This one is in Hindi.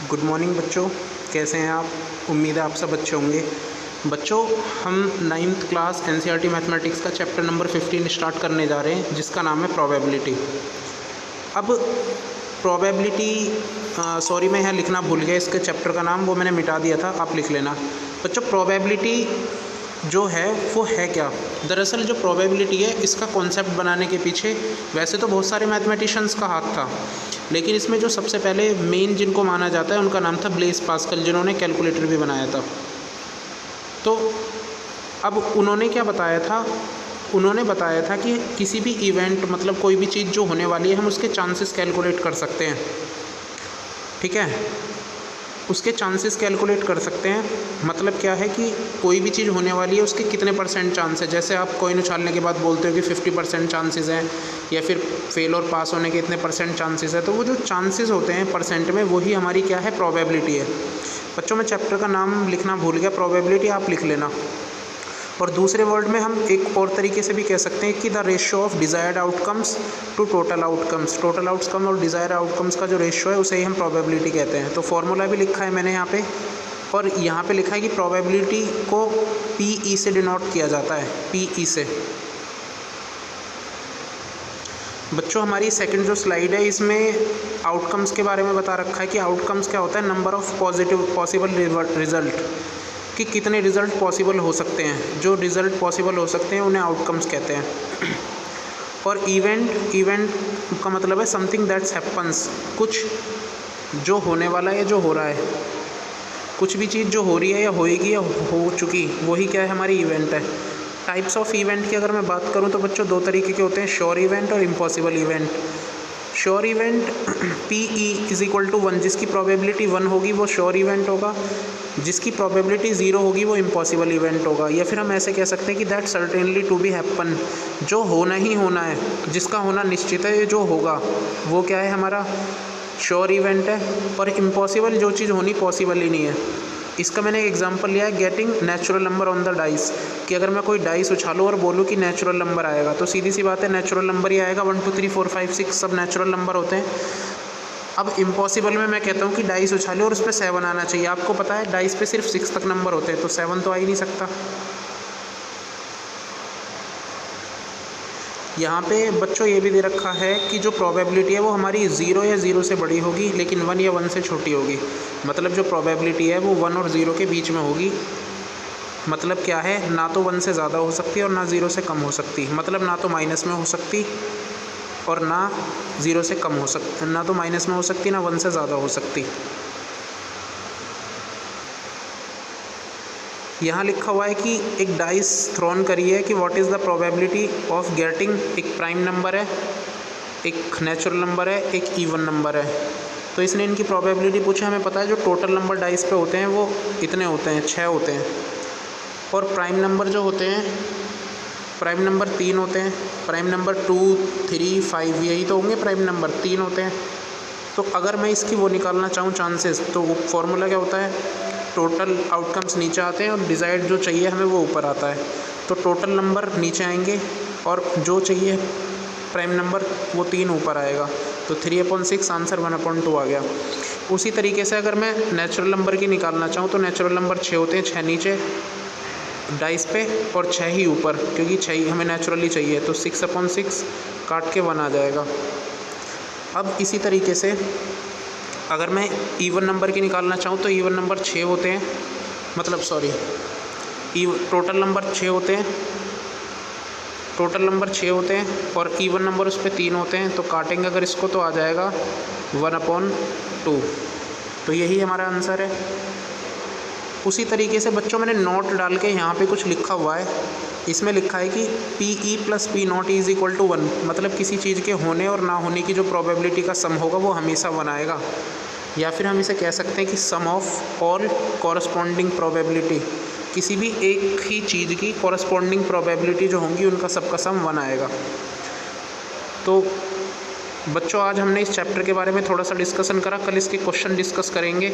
गुड मॉर्निंग बच्चों, कैसे हैं आप। उम्मीद है आप सब अच्छे होंगे। बच्चों, हम 9th क्लास एनसीईआरटी मैथमेटिक्स का चैप्टर नंबर 15 स्टार्ट करने जा रहे हैं, जिसका नाम है प्रोबेबिलिटी। अब प्रोबेबिलिटी सॉरी मैं यहाँ लिखना भूल गया, इसके चैप्टर का नाम वो मैंने मिटा दिया था, आप लिख लेना। बच्चों, प्रोबेबिलिटी जो है वो है क्या। दरअसल जो प्रोबेबिलिटी है, इसका कॉन्सेप्ट बनाने के पीछे वैसे तो बहुत सारे मैथमेटिशियंस का हाथ था, लेकिन इसमें जो सबसे पहले मेन जिनको माना जाता है उनका नाम था ब्लेस पास्कल, जिन्होंने कैलकुलेटर भी बनाया था। तो अब उन्होंने क्या बताया था, उन्होंने बताया था कि किसी भी इवेंट मतलब कोई भी चीज़ जो होने वाली है, हम उसके चांसेस कैलकुलेट कर सकते हैं। ठीक है, उसके चांसेस कैलकुलेट कर सकते हैं। मतलब क्या है कि कोई भी चीज़ होने वाली है, उसके कितने % चांस है। जैसे आप कॉइन उछालने के बाद बोलते हो कि 50% चांसेस हैं, या फिर फेल और पास होने के इतने % चांसेस है। तो वो जो चांसेस होते हैं परसेंट में, वही हमारी क्या है, प्रोबेबिलिटी है। बच्चों, मैं चैप्टर का नाम लिखना भूल गया, प्रोबेबिलिटी आप लिख लेना। और दूसरे वर्ड में हम एक और तरीके से भी कह सकते हैं कि the ratio of desired outcomes to total outcomes. Total outcome और डिज़ायर आउटकम्स का जो रेशियो है, उसे ही हम प्रोबेबिलिटी कहते हैं। तो फॉर्मूला भी लिखा है मैंने यहाँ पे, और यहाँ पे लिखा है कि प्रोबेबिलिटी को PE से डिनोट किया जाता है, PE से। बच्चों, हमारी सेकंड जो स्लाइड है, इसमें आउटकम्स के बारे में बता रखा है कि आउटकम्स क्या होता है, नंबर ऑफ पॉसिबल रिजल्ट, कि कितने रिज़ल्ट पॉसिबल हो सकते हैं। जो रिज़ल्ट पॉसिबल हो सकते हैं उन्हें आउटकम्स कहते हैं। और इवेंट का मतलब है समथिंग दैट्स हैपन्स, कुछ जो होने वाला है या जो हो रहा है। कुछ भी चीज़ जो हो रही है या होएगी या हो चुकी, वही क्या है, हमारी इवेंट है। टाइप्स ऑफ इवेंट की अगर मैं बात करूं तो बच्चों दो तरीके के होते हैं, श्योर इवेंट और impossible event. Sure event PE = 1, जिसकी प्रोबेबिलिटी 1 होगी वो श्योर इवेंट होगा, जिसकी प्रोबेबिलिटी 0 होगी वो इम्पॉसिबल इवेंट होगा। या फिर हम ऐसे कह सकते हैं कि that certainly to be happen, जो होना ही होना है, जिसका होना निश्चित है, जो होगा वो क्या है, हमारा श्योर इवेंट है। और इम्पॉसिबल, जो चीज़ होनी पॉसिबल ही नहीं है। इसका मैंने एक एग्जांपल लिया है, getting natural number on the dice, कि अगर मैं कोई डाइस उछालूँ और बोलूँ कि नेचुरल नंबर आएगा, तो सीधी सी बात है नेचुरल नंबर ही आएगा। 1 2 3 4 5 6 सब नेचुरल नंबर होते हैं। अब इम्पॉसिबल में मैं कहता हूँ कि डाइस उछाले और उस पर 7 आना चाहिए। आपको पता है डाइस पे सिर्फ 6 तक नंबर होते हैं, तो 7 तो आ ही नहीं सकता। यहाँ पे बच्चों ये भी दे रखा है कि जो प्रोबेबिलिटी है वो हमारी 0 या 0 से बड़ी होगी, लेकिन 1 या 1 से छोटी होगी। मतलब जो प्रोबेबिलिटी है वो 1 और 0 के बीच में होगी। मतलब क्या है, ना तो 1 से ज़्यादा हो सकती और ना 0 से कम हो सकती। मतलब ना तो माइनस में हो सकती और ना 0 से कम हो सकती, ना तो माइनस में हो सकती, ना 1 से ज़्यादा हो सकती। यहाँ लिखा हुआ है कि एक डाइस थ्रोन करी है कि what is the probability of getting, एक प्राइम नंबर है, एक नेचुरल नंबर है, एक इवन नंबर है। तो इसने इनकी प्रोबेबिलिटी पूछी। हमें पता है जो टोटल नंबर डाइस पे होते हैं वो इतने होते हैं, 6 होते हैं। और प्राइम नंबर जो होते हैं, प्राइम नंबर 3 होते हैं। प्राइम नंबर 2 3 5 यही तो होंगे, प्राइम नंबर 3 होते हैं। तो अगर मैं इसकी वो निकालना चाहूँ चांसेस, तो वो फॉर्मूला क्या होता है, टोटल आउटकम्स नीचे आते हैं और डिज़ायर्ड जो चाहिए हमें वो ऊपर आता है। तो टोटल नंबर नीचे आएंगे और जो चाहिए प्राइम नंबर वो 3 ऊपर आएगा। तो 3/6 आंसर 1/2 आ गया। उसी तरीके से अगर मैं नेचुरल नंबर की निकालना चाहूँ तो नेचुरल नंबर 6 होते हैं, 6 नीचे डाइस पे और 6 ही ऊपर, क्योंकि 6 ही हमें नेचुरली चाहिए। तो 6/6 काट के 1 आ जाएगा। अब इसी तरीके से अगर मैं इवन नंबर की निकालना चाहूँ तो इवन नंबर 6 होते हैं, मतलब सॉरी टोटल नंबर 6 होते हैं, टोटल नंबर 6 होते हैं और इवन नंबर उस पर 3 होते हैं। तो काटेंगे अगर इसको तो आ जाएगा 1/2। तो यही हमारा आंसर है। उसी तरीके से बच्चों मैंने नोट डाल के यहाँ पे कुछ लिखा हुआ है। इसमें लिखा है कि PE + P0 = 1, मतलब किसी चीज़ के होने और ना होने की जो प्रोबेबिलिटी का सम होगा वो हमेशा 1 आएगा। या फिर हम इसे कह सकते हैं कि सम ऑफ ऑल कॉरस्पॉन्डिंग प्रोबेबिलिटी, किसी भी एक ही चीज़ की कॉरस्पॉन्डिंग प्रोबेबिलिटी जो होंगी उनका सबका सम 1 आएगा। तो बच्चों, आज हमने इस चैप्टर के बारे में थोड़ा सा डिस्कशन करा, कल इसके क्वेश्चन डिस्कस करेंगे।